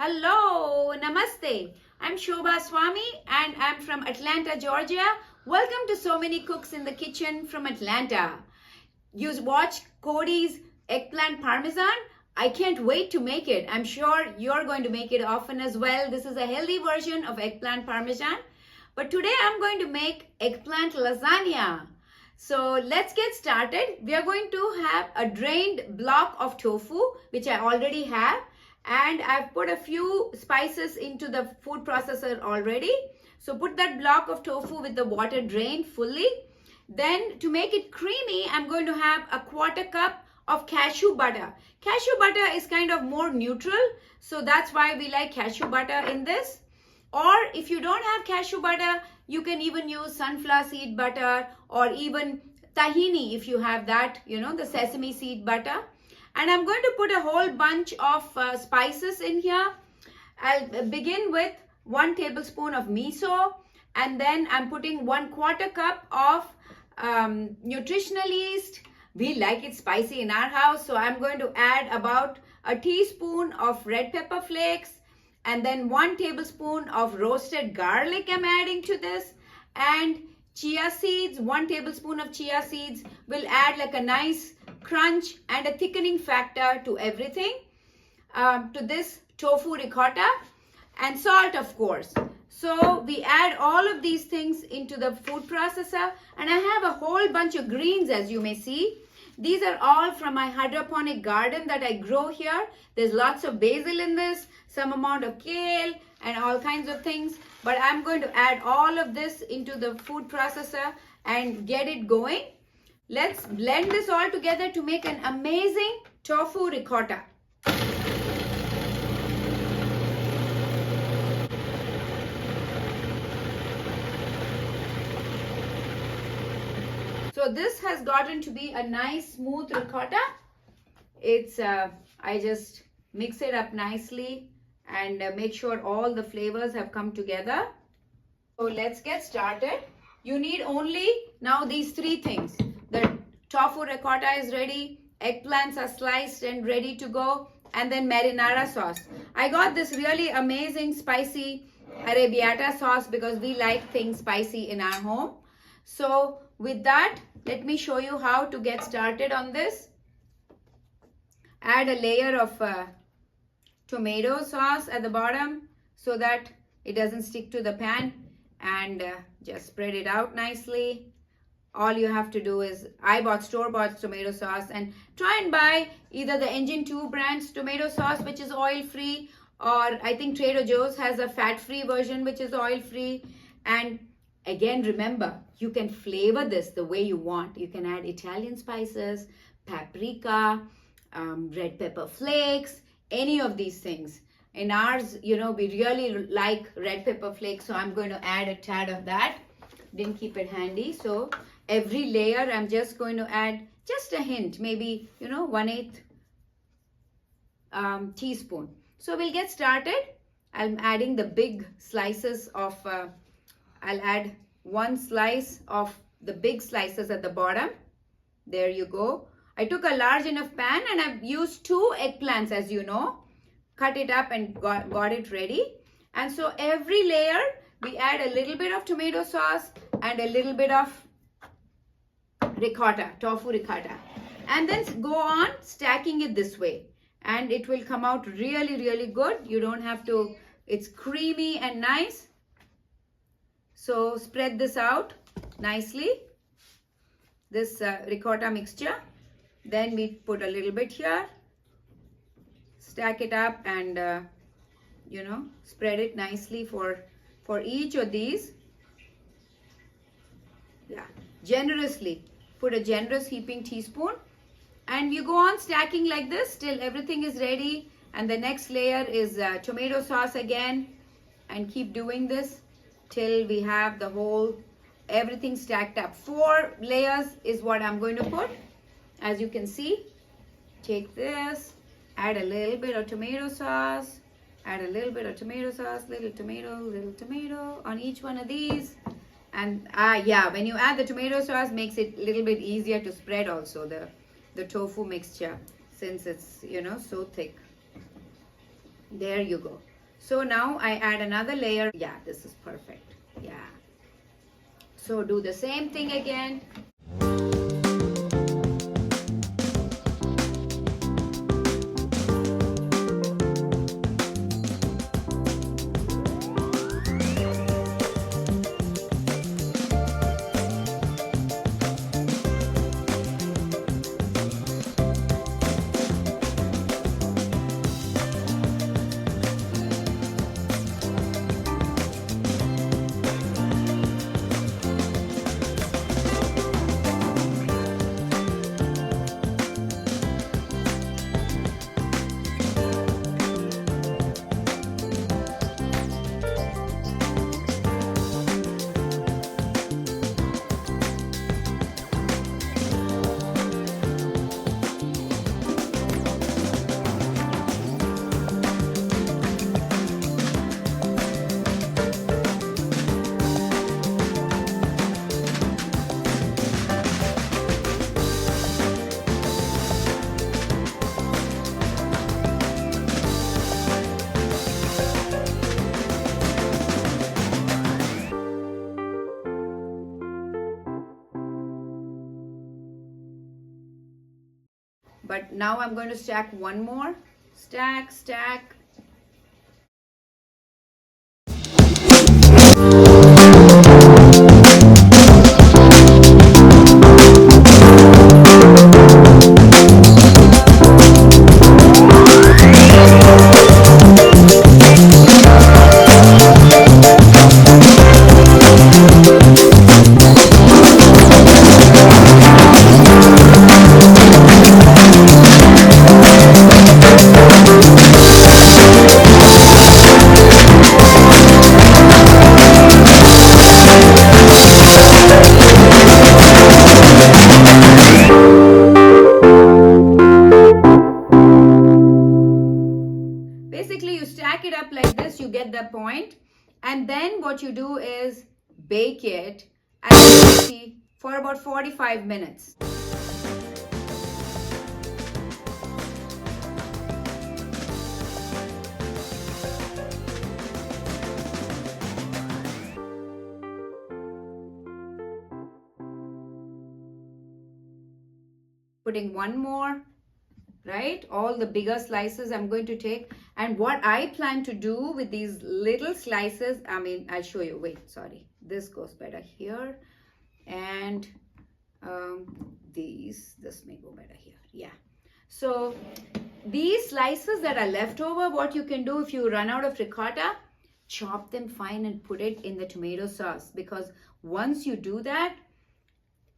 Hello, namaste. I'm Shobha Swami and I'm from Atlanta, Georgia. Welcome to So Many Cooks in the Kitchen from Atlanta. You watch Cody's Eggplant Parmesan? I can't wait to make it. I'm sure you're going to make it often as well. This is a healthy version of Eggplant Parmesan. But today I'm going to make Eggplant Lasagna. So let's get started. We are going to have a drained block of tofu, which I already have. And I've put a few spices into the food processor already. So put that block of tofu with the water drained fully. Then to make it creamy, I'm going to have a 1/4 cup of cashew butter. Cashew butter is kind of more neutral. So that's why we like cashew butter in this. Or if you don't have cashew butter, you can even use sunflower seed butter or even tahini if you have that, the sesame seed butter. And I'm going to put a whole bunch of spices in here. I'll begin with 1 tablespoon of miso. And then I'm putting 1/4 cup of nutritional yeast. We like it spicy in our house. So I'm going to add about a teaspoon of red pepper flakes. And then 1 tablespoon of roasted garlic I'm adding to this. And chia seeds, 1 tablespoon of chia seeds will add like a nice crunch and a thickening factor to everything, to this tofu ricotta, and salt, of course. So we add all of these things into the food processor, and I have a whole bunch of greens, as you may see. These are all from my hydroponic garden that I grow here. There's lots of basil in this, some amount of kale, and all kinds of things. But I'm going to add all of this into the food processor and get it going. Let's blend this all together to make an amazing tofu ricotta. So this has gotten to be a nice smooth ricotta. It's I just mix it up nicely and make sure all the flavors have come together. So let's get started. You need only now these 3 things. The tofu ricotta is ready, eggplants are sliced and ready to go, and then marinara sauce. I got this really amazing spicy arrabbiata sauce because we like things spicy in our home. So with that, let me show you how to get started on this. Add a layer of tomato sauce at the bottom so that it doesn't stick to the pan, and just spread it out nicely. All you have to do is, I bought store-bought tomato sauce, and try and buy either the Engine 2 brand's tomato sauce, which is oil-free, or I think Trader Joe's has a fat-free version, which is oil-free. And again, remember, you can flavor this the way you want. You can add Italian spices, paprika, red pepper flakes, any of these things. In ours, we really like red pepper flakes, so I'm going to add a tad of that. Didn't keep it handy. So every layer, I'm just going to add just a hint, maybe, 1/8 teaspoon. So we'll get started. I'm adding the big slices of, I'll add 1 slice of the big slices at the bottom. There you go. I took a large enough pan and I've used 2 eggplants, as you know. Cut it up and got it ready. And so every layer, we add a little bit of tomato sauce and a little bit of ricotta, tofu ricotta. And then go on stacking it this way. And it will come out really, really good. You don't have to, it's creamy and nice. So spread this out nicely, this ricotta mixture. Then we put a little bit here. Stack it up and, spread it nicely for each of these. Yeah, generously. Put a generous heaping teaspoon. And you go on stacking like this till everything is ready. And the next layer is tomato sauce again. And keep doing this till we have the whole, everything stacked up. 4 layers is what I'm going to put. As you can see, take this. Add a little bit of tomato sauce, add a little bit of tomato sauce, little tomato on each one of these. And yeah, when you add the tomato sauce, makes it a little bit easier to spread also the tofu mixture, since it's, so thick. There you go. So now I add another layer. Yeah, this is perfect. Yeah. So do the same thing again. But now I'm going to stack one more. Stack, stack. Basically, you stack it up like this, you get the point. And then what you do is bake it at 180 for about 45 minutes. Putting one more, right? All the bigger slices I'm going to take. And what I plan to do with these little slices, I'll show you. Wait, sorry. This goes better here. And this may go better here. Yeah. So these slices that are left over, what you can do if you run out of ricotta, chop them fine and put it in the tomato sauce. Because once you do that,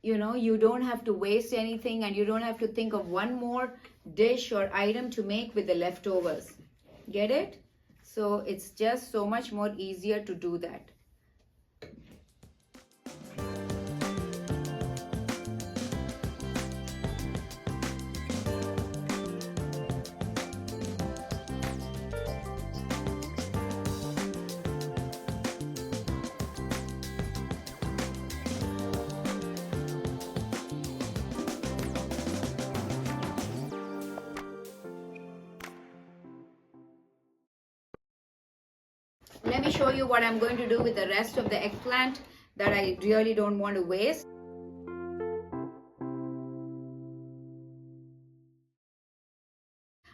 you don't have to waste anything, and you don't have to think of one more dish or item to make with the leftovers. Get it? So it's just so much more easier to do that. Let me show you what I'm going to do with the rest of the eggplant that I really don't want to waste.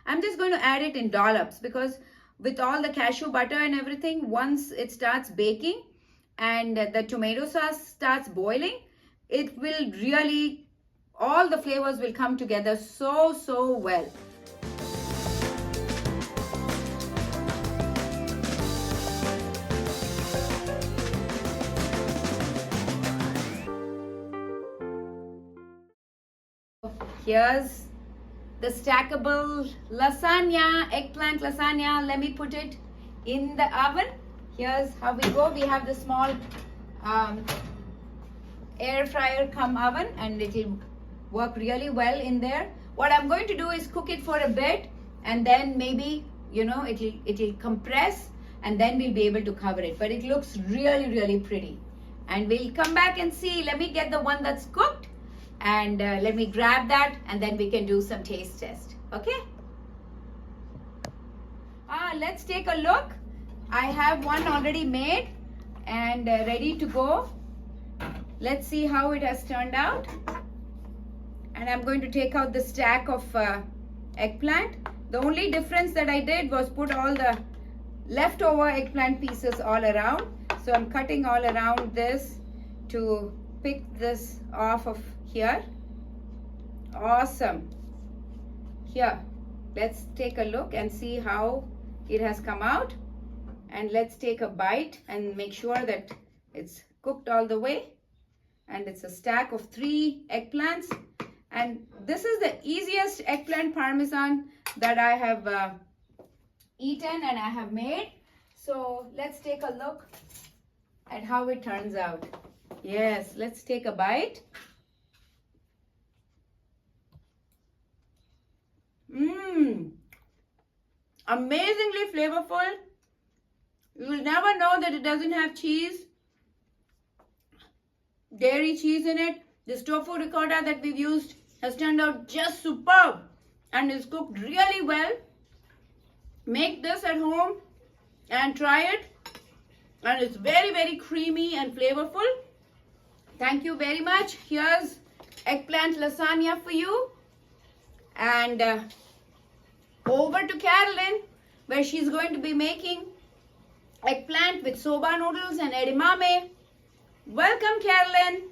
I'm just going to add it in dollops, because with all the cashew butter and everything, once it starts baking and the tomato sauce starts boiling, it will really, all the flavors will come together so well. Here's the stackable lasagna, eggplant lasagna. Let me put it in the oven. Here's how we go. We have the small air fryer cum oven, and it'll work really well in there. What I'm going to do is cook it for a bit, and then maybe it'll compress, and then we'll be able to cover it. But it looks really pretty, and we'll come back and see. Let me get the one that's cooked, and let me grab that, and then we can do some taste test. Okay, let's take a look. I have one already made and ready to go. Let's see how it has turned out. And I'm going to take out the stack of eggplant. The only difference that I did was put all the leftover eggplant pieces all around. So I'm cutting all around this to pick this off of here. Awesome. Here, let's take a look and see how it has come out. And let's take a bite and make sure that it's cooked all the way. And it's a stack of 3 eggplants. And this is the easiest eggplant parmesan that I have eaten and I have made. So let's take a look at how it turns out. Yes, let's take a bite. Amazingly flavorful. You will never know that it doesn't have cheese, dairy cheese in it. This tofu ricotta that we've used has turned out just superb and is cooked really well. Make this at home and try it. And it's very, very creamy and flavorful. Thank you very much. Here's eggplant lasagna for you. And over to Carolyn, where she's going to be making eggplant with soba noodles and edamame. Welcome, Carolyn.